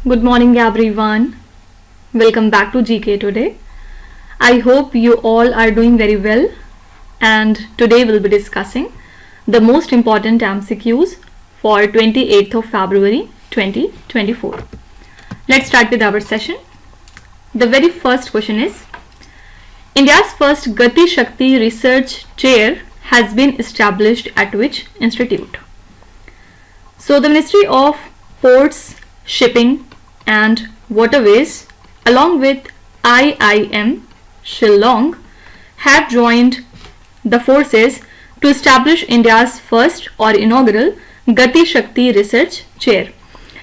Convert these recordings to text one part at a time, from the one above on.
Good morning everyone. Welcome back to GK Today. I hope you all are doing very well, and today we'll be discussing the most important MCQs for 28th of February 2024. Let's start with our session. The very first question is, India's first Gati Shakti Research Chair has been established at which institute? So the Ministry of Ports, Shipping and Waterways along with IIM Shillong have joined the forces to establish India's first or inaugural Gati Shakti Research Chair,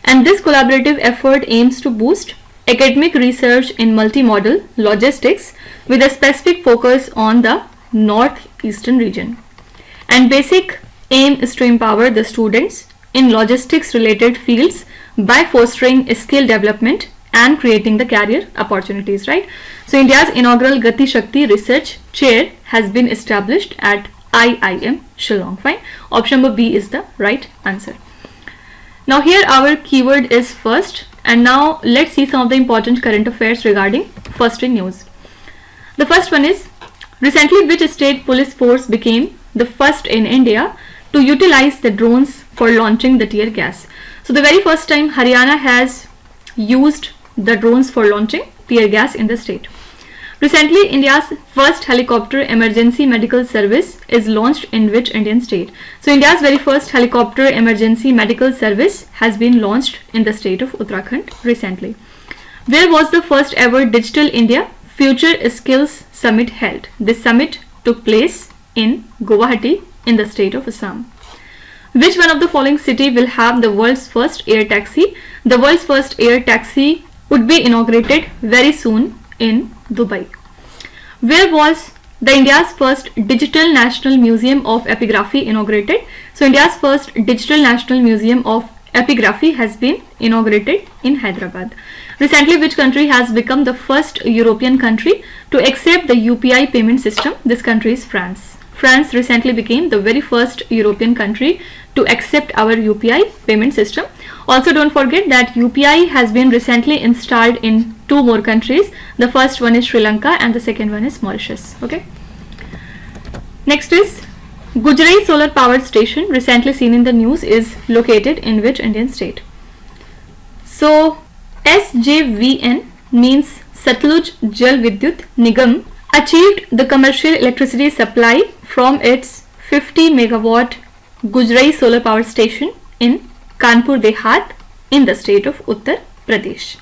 and this collaborative effort aims to boost academic research in multimodal logistics with a specific focus on the northeastern region, and basic aim is to empower the students in logistics related fields by fostering skill development and creating the career opportunities, right? So India's inaugural Gati Shakti Research Chair has been established at IIM Shillong. Fine. Option number B is the right answer. Now here our keyword is first, and now let's see some of the important current affairs regarding first in news. The first one is, recently which state police force became the first in India to utilize the drones for launching the tear gas? So the very first time Haryana has used the drones for launching tear gas in the state. Recently, India's first helicopter emergency medical service is launched in which Indian state? So India's very first helicopter emergency medical service has been launched in the state of Uttarakhand recently. Where was the first ever Digital India Future Skills Summit held? This summit took place in Guwahati in the state of Assam. Which one of the following city will have the world's first air taxi? The world's first air taxi would be inaugurated very soon in Dubai. Where was the India's first Digital National Museum of Epigraphy inaugurated? So India's first Digital National Museum of Epigraphy has been inaugurated in Hyderabad. Recently, which country has become the first European country to accept the UPI payment system? This country is France. France recently became the very first European country to accept our UPI payment system. Also, don't forget that UPI has been recently installed in two more countries. The first one is Sri Lanka and the second one is Mauritius. Okay. Next is, Gujarat solar power station recently seen in the news is located in which Indian state? So SJVN means Satluj Jal Vidyut Nigam achieved the commercial electricity supply from its 50 megawatt Gujarat solar power station in Kanpur Dehat in the state of Uttar Pradesh.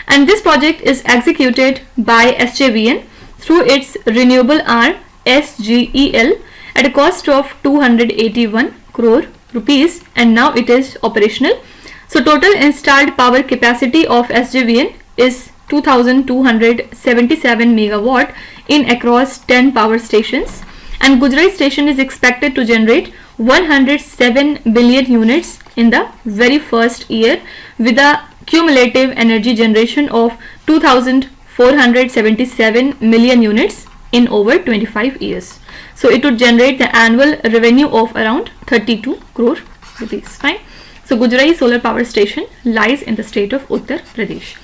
And this project is executed by SJVN through its renewable arm SGEL at a cost of 281 crore rupees, and now it is operational. So total installed power capacity of SJVN is 2277 megawatt in across 10 power stations, and Gujarat station is expected to generate 107 billion units in the very first year with a cumulative energy generation of 2477 million units in over 25 years. So it would generate the annual revenue of around 32 crore rupees. Fine. So Gujarat solar power station lies in the state of Uttar Pradesh.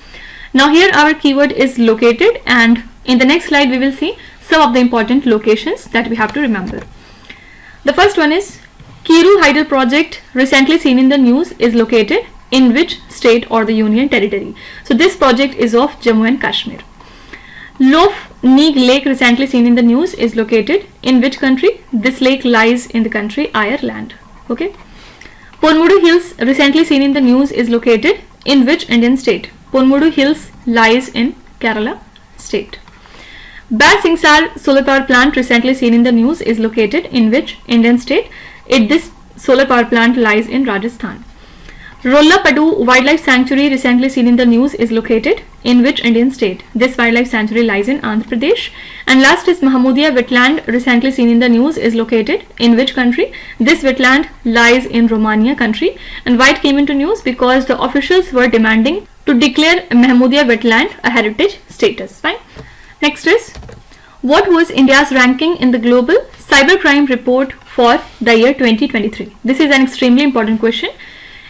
Now here our keyword is located, and in the next slide we will see some of the important locations that we have to remember. The first one is, Kiru Hydel project recently seen in the news is located in which state or the union territory? So this project is of Jammu and Kashmir. Lof Neeg Lake recently seen in the news is located in which country? This lake lies in the country Ireland. Okay. Ponmudu Hills recently seen in the news is located in which Indian state? Ponmudu Hills lies in Kerala state. Bad Singsar solar power plant recently seen in the news is located in which Indian state? This solar power plant lies in Rajasthan. Rolla Padu Wildlife Sanctuary recently seen in the news is located in which Indian state? This wildlife sanctuary lies in Andhra Pradesh. And last is Mahmudia wetland recently seen in the news is located in which country? This wetland lies in Romania country. And why it came into news? Because the officials were demanding to declare Mahmudia wetland a heritage status. Fine. Next is, what was India's ranking in the global cybercrime report for the year 2023? This is an extremely important question.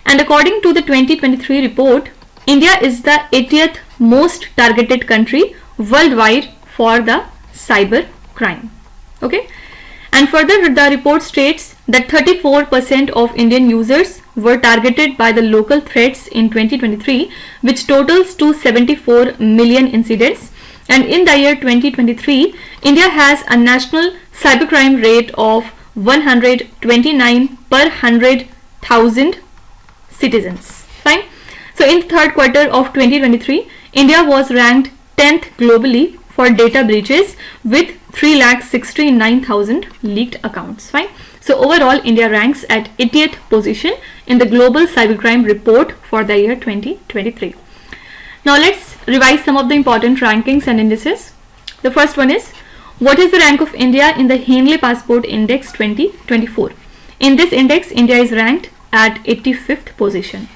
And according to the 2023 report, India is the 80th most targeted country worldwide for the cyber crime. Okay, and further the report states that 34% of Indian users were targeted by the local threats in 2023, which totals to 74 million incidents. And in the year 2023, India has a national cybercrime rate of 129 per 100,000 citizens. Fine. So in the third quarter of 2023, India was ranked 10th globally for data breaches with 3,69,000 leaked accounts. Fine. So overall, India ranks at 80th position in the global cybercrime report for the year 2023. Now let's revise some of the important rankings and indices. The first one is, what is the rank of India in the Henley Passport Index 2024? In this index, India is ranked at 85th position.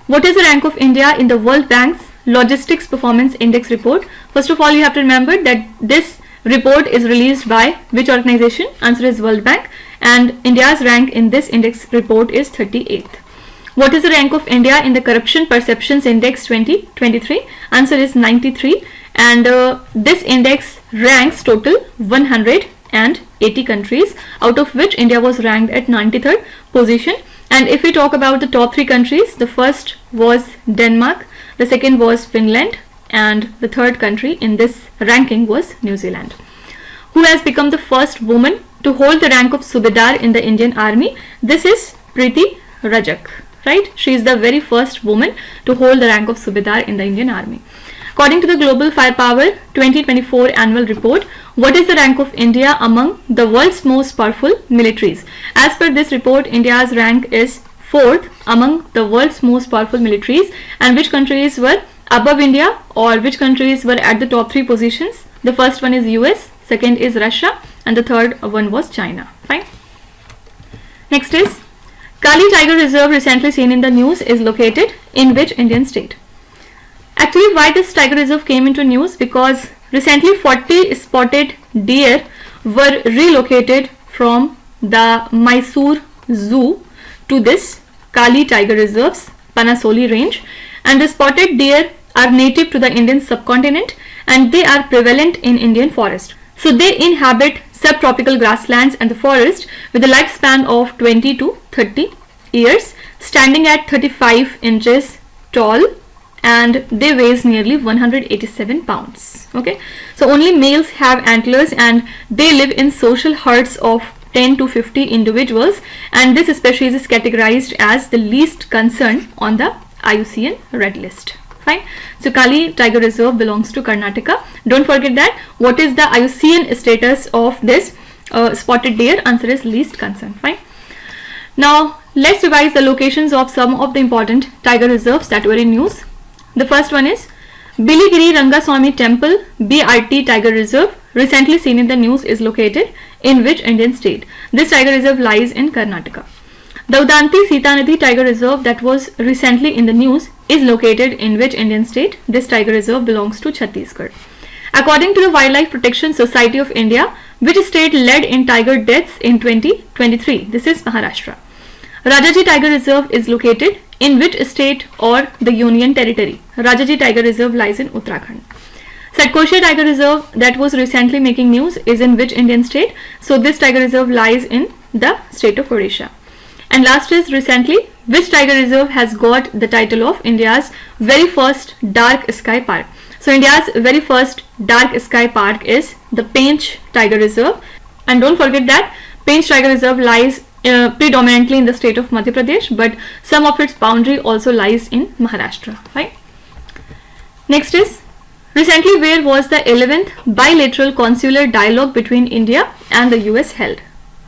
What is the rank of India in the World Bank's Logistics Performance Index report? First of all, you have to remember that this report is released by which organization? Answer is World Bank, and India's rank in this index report is 38th. What is the rank of India in the Corruption Perceptions Index 2023? Answer is 93, and this index ranks total 180 countries, out of which India was ranked at 93rd position. And if we talk about the top 3 countries, the first was Denmark, the second was Finland, and the third country in this ranking was New Zealand. Who has become the first woman to hold the rank of Subedar in the Indian Army? This is Preeti Rajak, right? She is the very first woman to hold the rank of Subedar in the Indian Army. According to the Global Firepower 2024 annual report, what is the rank of India among the world's most powerful militaries? As per this report, India's rank is 4th among the world's most powerful militaries. And which countries were above India, or which countries were at the top 3 positions? The first one is US, second is Russia, and the third one was China. Fine. Next is, Kali Tiger Reserve recently seen in the news is located in which Indian state? Actually, why this tiger reserve came into news? Because recently 40 spotted deer were relocated from the Mysore Zoo to this Kali Tiger Reserve's Panasoli range, and the spotted deer are native to the Indian subcontinent and they are prevalent in Indian forest. So they inhabit subtropical grasslands and the forest with a lifespan of 20 to 30 years, standing at 35 inches tall, and they weigh nearly 187 pounds. Okay, so only males have antlers and they live in social herds of 10 to 50 individuals, and this species is categorized as the least concern on the IUCN Red List. Fine. So Kali Tiger Reserve belongs to Karnataka. Don't forget that. What is the IUCN status of this spotted deer? Answer is least concern. Fine. Now let's revise the locations of some of the important tiger reserves that were in news. The first one is Biligiri Rangaswamy Temple BRT Tiger Reserve, recently seen in the news, is located in which Indian state? This tiger reserve lies in Karnataka. The Udanti Sitanidhi Tiger Reserve that was recently in the news is located in which Indian state? This tiger reserve belongs to Chhattisgarh. According to the Wildlife Protection Society of India, which state led in tiger deaths in 2023? This is Maharashtra. Rajaji Tiger Reserve is located in which state or the Union Territory? Rajaji Tiger Reserve lies in Uttarakhand. Satkoshia Tiger Reserve that was recently making news is in which Indian state? So this tiger reserve lies in the state of Odisha. And last is, recently which tiger reserve has got the title of India's very first dark sky park? So India's very first dark sky park is the Pench Tiger Reserve, and don't forget that Pench Tiger Reserve lies predominantly in the state of Madhya Pradesh, but some of its boundary also lies in Maharashtra. Right? Next is, recently where was the 11th bilateral consular dialogue between India and the US held?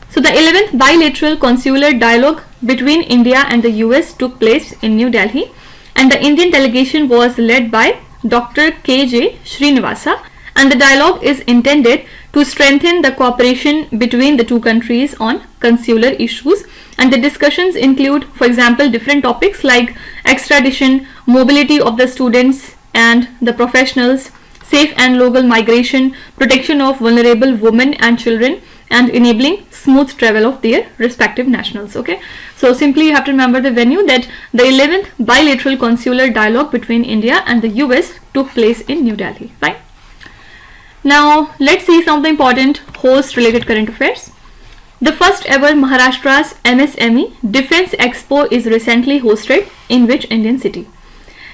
So the 11th bilateral consular dialogue between India and the US took place in New Delhi, and the Indian delegation was led by Dr. K.J. Srinivasa, and the dialogue is intended to strengthen the cooperation between the two countries on consular issues, and the discussions include, for example, different topics like extradition, mobility of the students and the professionals, safe and legal migration, protection of vulnerable women and children, and enabling smooth travel of their respective nationals. Okay, so simply you have to remember the venue, that the 11th bilateral consular dialogue between India and the US took place in New Delhi. Fine. Now let's see some of the important host related current affairs. The first ever Maharashtra's MSME Defense Expo is recently hosted in which Indian city?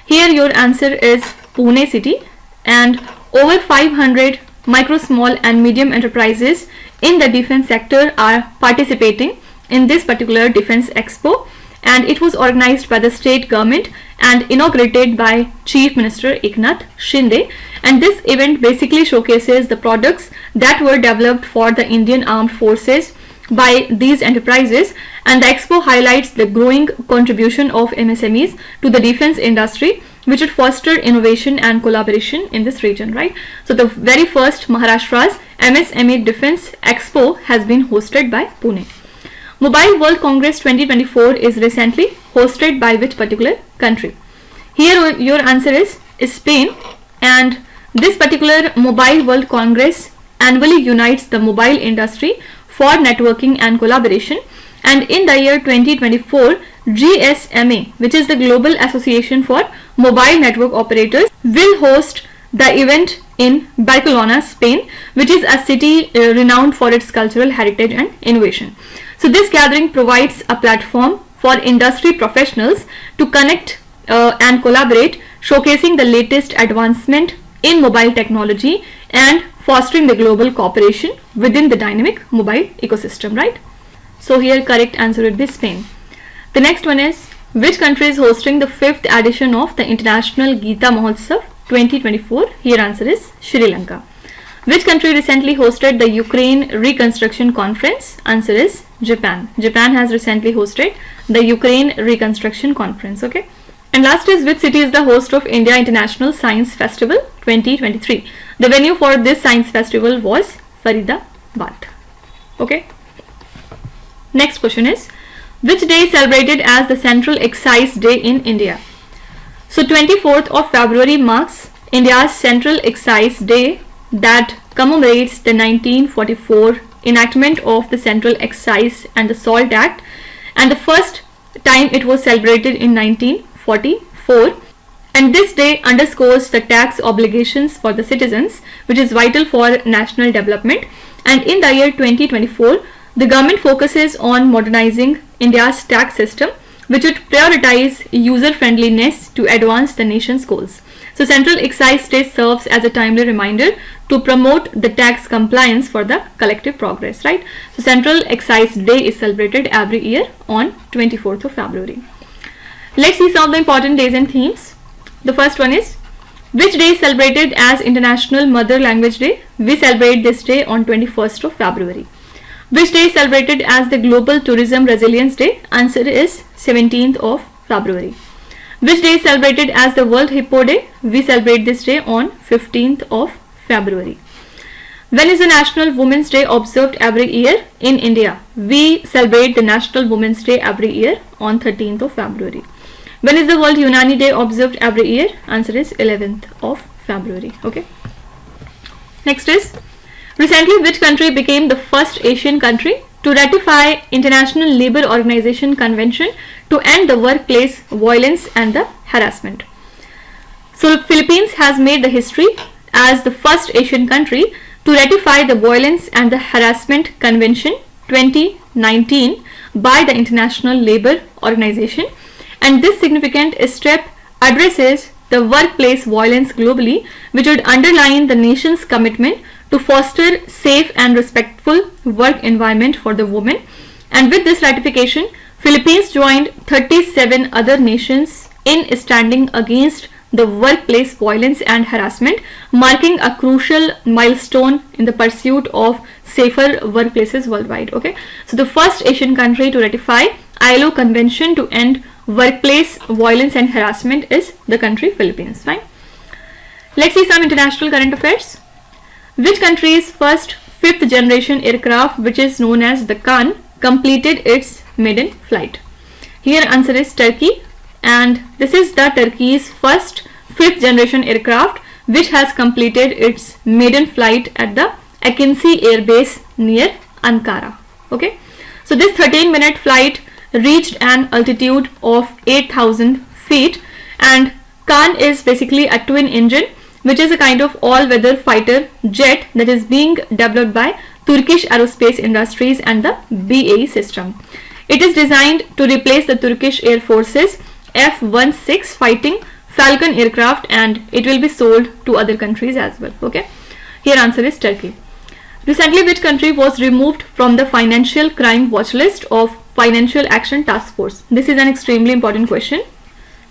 Here your answer is Pune city, and over 500 micro, small and medium enterprises in the defense sector are participating in this particular Defense Expo, and it was organized by the state government and inaugurated by Chief Minister Eknath Shinde. And this event basically showcases the products that were developed for the Indian Armed Forces by these enterprises, and the expo highlights the growing contribution of MSMEs to the defense industry, which would foster innovation and collaboration in this region, right? So the very first Maharashtra's MSME Defense Expo has been hosted by Pune. Mobile World Congress 2024 is recently hosted by which particular country? Here your answer is Spain, and this particular Mobile World Congress annually unites the mobile industry for networking and collaboration, and in the year 2024 GSMA, which is the Global Association for Mobile Network Operators, will host the event in Barcelona, Spain, which is a city renowned for its cultural heritage and innovation. So this gathering provides a platform for industry professionals to connect and collaborate, showcasing the latest advancement in mobile technology and fostering the global cooperation within the dynamic mobile ecosystem, right? So here correct answer would be Spain. The next one is, which country is hosting the 5th edition of the International Gita Mahotsav 2024? Here answer is Sri Lanka. Which country recently hosted the Ukraine Reconstruction Conference? Answer is Japan. Japan has recently hosted the Ukraine Reconstruction Conference. Okay. And last is, which city is the host of India International Science Festival 2023? The venue for this science festival was Faridabad. Okay. Next question is, which day is celebrated as the Central Excise Day in India? So 24th of February marks India's Central Excise Day, that commemorates the 1944 enactment of the Central Excise and the Salt Act, and the first time it was celebrated in 1944, and this day underscores the tax obligations for the citizens, which is vital for national development. And in the year 2024 the government focuses on modernizing India's tax system, which would prioritize user friendliness to advance the nation's goals. So Central Excise Day serves as a timely reminder to promote the tax compliance for the collective progress, right? So Central Excise Day is celebrated every year on 24th of February. Let's see some of the important days and themes. The first one is, which day is celebrated as International Mother Language Day? We celebrate this day on 21st of February. Which day is celebrated as the Global Tourism Resilience Day? Answer is 17th of February. Which day is celebrated as the World Hippo Day? We celebrate this day on 15th of February. When is the National Women's Day observed every year in India? We celebrate the National Women's Day every year on 13th of February. When is the World Unani Day observed every year? Answer is 11th of February. Okay. Next is, recently which country became the first Asian country to ratify International Labour Organization Convention to end the workplace violence and the harassment? So Philippines has made the history as the first Asian country to ratify the Violence and the Harassment Convention 2019 by the International Labour Organization, and this significant step addresses the workplace violence globally, which would underline the nation's commitment to foster safe and respectful work environment for the women. And with this ratification, Philippines joined 37 other nations in standing against the workplace violence and harassment, marking a crucial milestone in the pursuit of safer workplaces worldwide. Okay, so the first Asian country to ratify ILO convention to end workplace violence and harassment is the country Philippines. Fine. Let's see some international current affairs. Which country's first 5th generation aircraft, which is known as the Khan, completed its maiden flight? Here answer is Turkey, and this is the Turkey's first 5th generation aircraft which has completed its maiden flight at the Akinci Air Base near Ankara. Okay, so this 13-minute flight reached an altitude of 8,000 feet, and Khan is basically a twin engine, which is a kind of all-weather fighter jet that is being developed by Turkish Aerospace Industries and the BAE system. It is designed to replace the Turkish Air Force's F-16 fighting Falcon aircraft, and it will be sold to other countries as well. Okay, here answer is Turkey. Recently, which country was removed from the financial crime watch list of Financial Action Task Force? This is an extremely important question.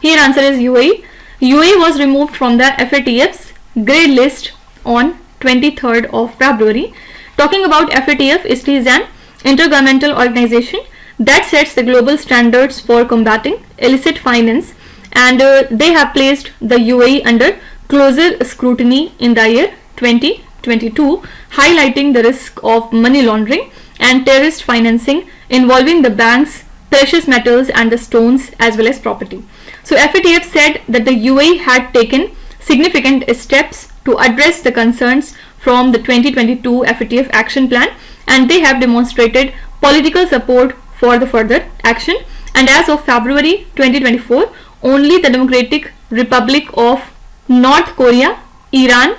Here answer is UAE. UAE was removed from the FATF's grey list on 23rd of February. Talking about FATF, it is an intergovernmental organization that sets the global standards for combating illicit finance, and they have placed the UAE under closer scrutiny in the year 2022, highlighting the risk of money laundering and terrorist financing involving the banks, precious metals and the stones as well as property. So FATF said that the UAE had taken significant steps to address the concerns from the 2022 FATF action plan, and they have demonstrated political support for the further action. And as of February 2024, only the Democratic Republic of North Korea, Iran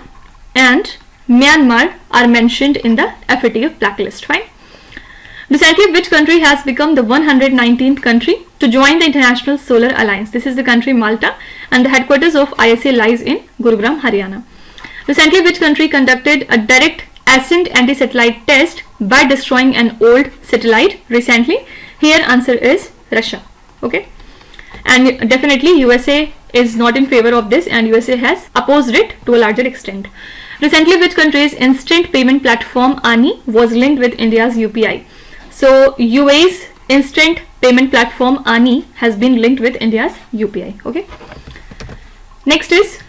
and Myanmar are mentioned in the FATF blacklist. Fine. Recently, which country has become the 119th country to join the International Solar Alliance? This is the country Malta, and the headquarters of ISA lies in Gurugram, Haryana. Recently, which country conducted a direct ascent anti-satellite test by destroying an old satellite recently? Here answer is Russia. Okay, and definitely USA is not in favor of this, and USA has opposed it to a larger extent. Recently, which country's instant payment platform ANI was linked with India's UPI? So UAE's instant payment platform ANI has been linked with India's UPI. Okay. Next is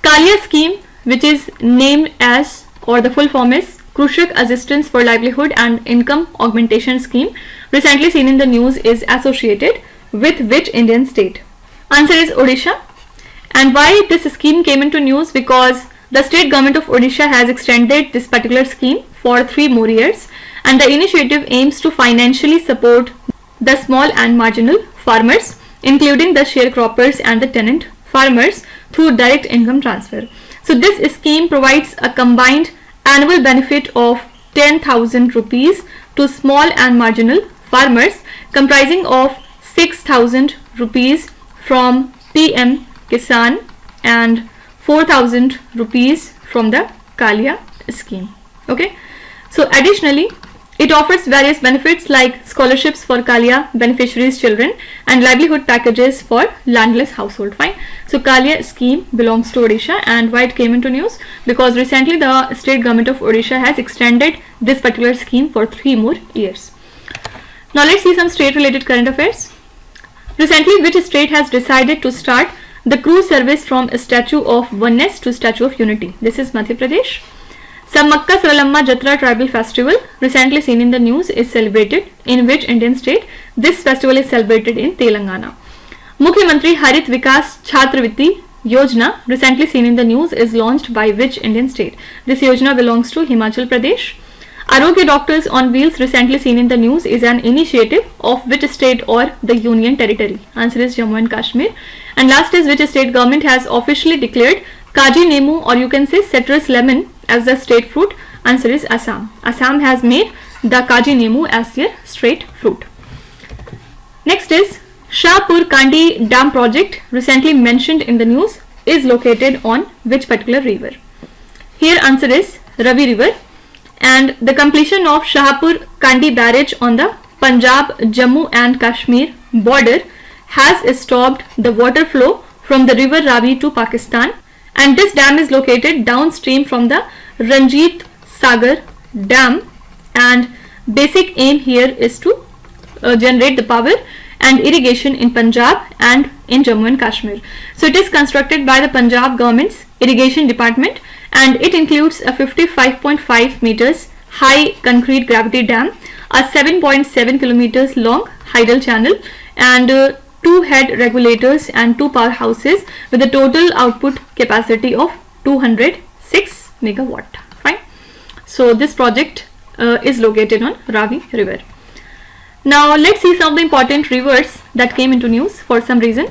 Kalia Scheme, which is named as, or the full form is Krushak Assistance for Livelihood and Income Augmentation Scheme, recently seen in the news, is associated with which Indian state? Answer is Odisha. And why this scheme came into news? Because the state government of Odisha has extended this particular scheme for 3 more years, and the initiative aims to financially support the small and marginal farmers, including the sharecroppers and the tenant farmers, through direct income transfer. So this scheme provides a combined annual benefit of 10,000 rupees to small and marginal farmers, comprising of 6,000 rupees from PM Kisan and 4,000 rupees from the Kalia scheme. Okay, so additionally it offers various benefits like scholarships for Kalia beneficiaries' children and livelihood packages for landless household. Fine. So Kalia scheme belongs to Odisha, and why it came into news? Because recently the state government of Odisha has extended this particular scheme for 3 more years. Now let's see some state related current affairs. Recently, which state has decided to start the cruise service from Statue of Oneness to Statue of Unity? This is Madhya Pradesh. Sammakka Savalamma Jatra tribal festival, recently seen in the news, is celebrated in which Indian state? This festival is celebrated in Telangana. Mukhyamantri Harit Vikas Chhatravriti Yojana, recently seen in the news, is launched by which Indian state? This Yojana belongs to Himachal Pradesh. Arogya Doctors on Wheels, recently seen in the news, is an initiative of which state or the Union Territory? Answer is Jammu and Kashmir. And last is, which state government has officially declared Kaji Nemu, or you can say citrus lemon, as the state fruit? Answer is Assam. Assam has made the Kaji Nemu as their state fruit. Next is Shaur Candi Dam project, recently mentioned in the news, is located on which particular river? Here answer is Ravi River, and the completion of Shaur Candi barrage on the Punjab, Jammu and Kashmir border has stopped the water flow from the river Ravi to Pakistan, and this dam is located downstream from the Ranjit Sagar Dam, and basic aim here is to generate the power and irrigation in Punjab and in Jammu and Kashmir. So it is constructed by the Punjab government's irrigation department, and it includes a 55.5 meters high concrete gravity dam, a 7.7 kilometers long hydel channel, and 2 head regulators and 2 powerhouses with a total output capacity of 206 megawatt. Fine. So this project is located on Ravi River. Now let's see some of the important rivers that came into news for some reason.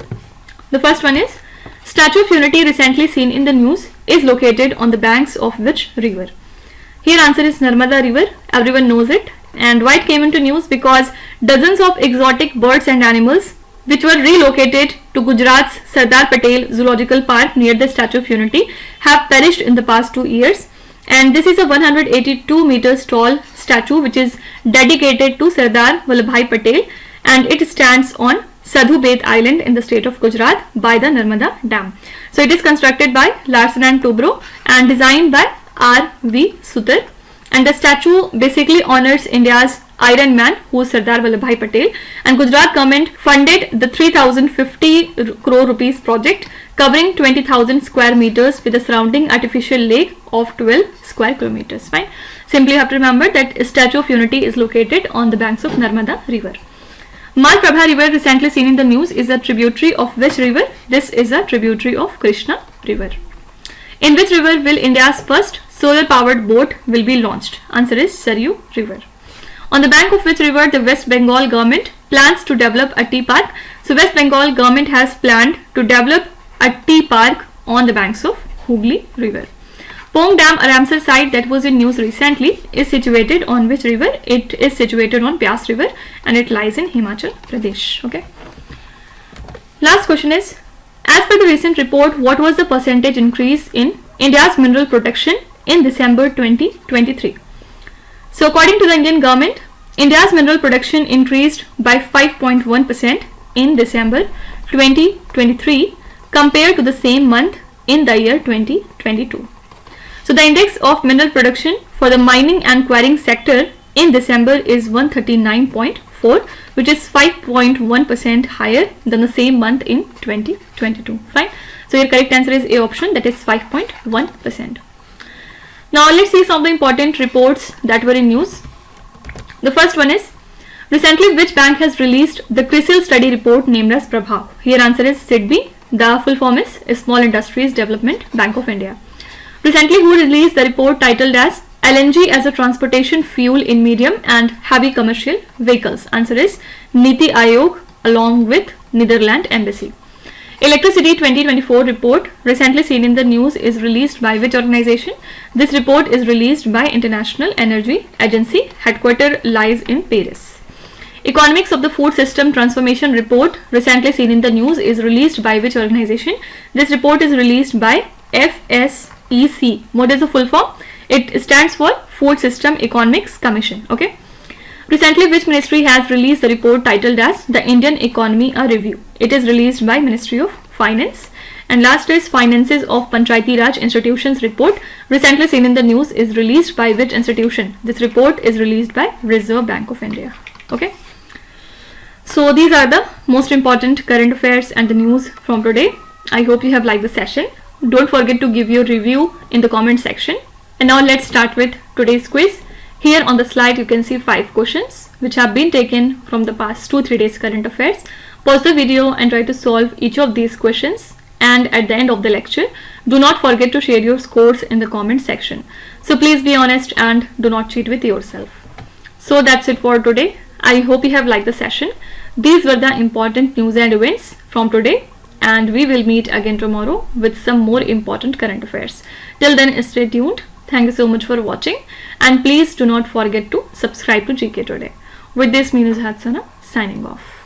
The first one is Statue of Unity, recently seen in the news, is located on the banks of which river? Here answer is Narmada River. Everyone knows it. And why it came into news? Because dozens of exotic birds and animals which were relocated to Gujarat's Sardar Patel Zoological Park near the Statue of Unity have perished in the past 2 years. And this is a 182 meters tall statue which is dedicated to Sardar Vallabhbhai Patel, and it stands on Sadhu Bed Island in the state of Gujarat by the Narmada Dam. So it is constructed by Larsen and Toubro and designed by R.V. Sutar, and the statue basically honors India's Iron Man, who is Sardar Vallabhbhai Patel, and Gujarat government funded the 3050 crore rupees project covering 20,000 square meters with a surrounding artificial lake of 12 square kilometers. Fine. Simply have to remember that Statue of Unity is located on the banks of Narmada River. Malprabha River, recently seen in the news, is a tributary of which river? This is a tributary of Krishna River. In which river will India's first solar powered boat will be launched? Answer is Saryu River. On the bank of which river the West Bengal government plans to develop a tea park? So West Bengal government has planned to develop a tea park on the banks of Hooghly River. Pong Dam, a Ramsar site that was in news recently, is situated on which river? It is situated on Byas River and it lies in Himachal Pradesh. Okay. Last question is, as per the recent report, what was the percentage increase in India's mineral production in December 2023? So according to the Indian government, India's mineral production increased by 5.1% in December 2023 compared to the same month in the year 2022. So the index of mineral production for the mining and quarrying sector in December is 139.4, which is 5.1% higher than the same month in 2022. Fine. So your correct answer is A option, that is 5.1%. Now let's see some of the important reports that were in news. The first one is, recently which bank has released the CRISIL study report named as Prabha? Here answer is SIDBI. The full form is Small Industries Development Bank of India. Recently who released the report titled as LNG as a transportation fuel in medium and heavy commercial vehicles? Answer is Niti Aayog along with Netherlands Embassy. Electricity 2024 report, recently seen in the news, is released by which organization? This report is released by International Energy Agency. Headquarter lies in Paris. Economics of the Food System Transformation report, recently seen in the news, is released by which organization? This report is released by FSEC. What is the full form? It stands for Food System Economics Commission. Okay. Recently, which ministry has released the report titled as The Indian Economy A Review? It is released by Ministry of Finance. And last is Finances of Panchayati Raj Institutions report, recently seen in the news, is released by which institution? This report is released by Reserve Bank of India. Okay. So these are the most important current affairs and the news from today. I hope you have liked the session. Don't forget to give your review in the comment section. And now let's start with today's quiz. Here on the slide you can see 5 questions which have been taken from the past 2-3 days current affairs. Pause the video and try to solve each of these questions, and at the end of the lecture do not forget to share your scores in the comment section. So please be honest and do not cheat with yourself. So that's it for today. I hope you have liked the session. These were the important news and events from today, and we will meet again tomorrow with some more important current affairs. Till then, stay tuned. Thank you so much for watching, and please do not forget to subscribe to GK Today. With this, me Nuzhat Sana signing off.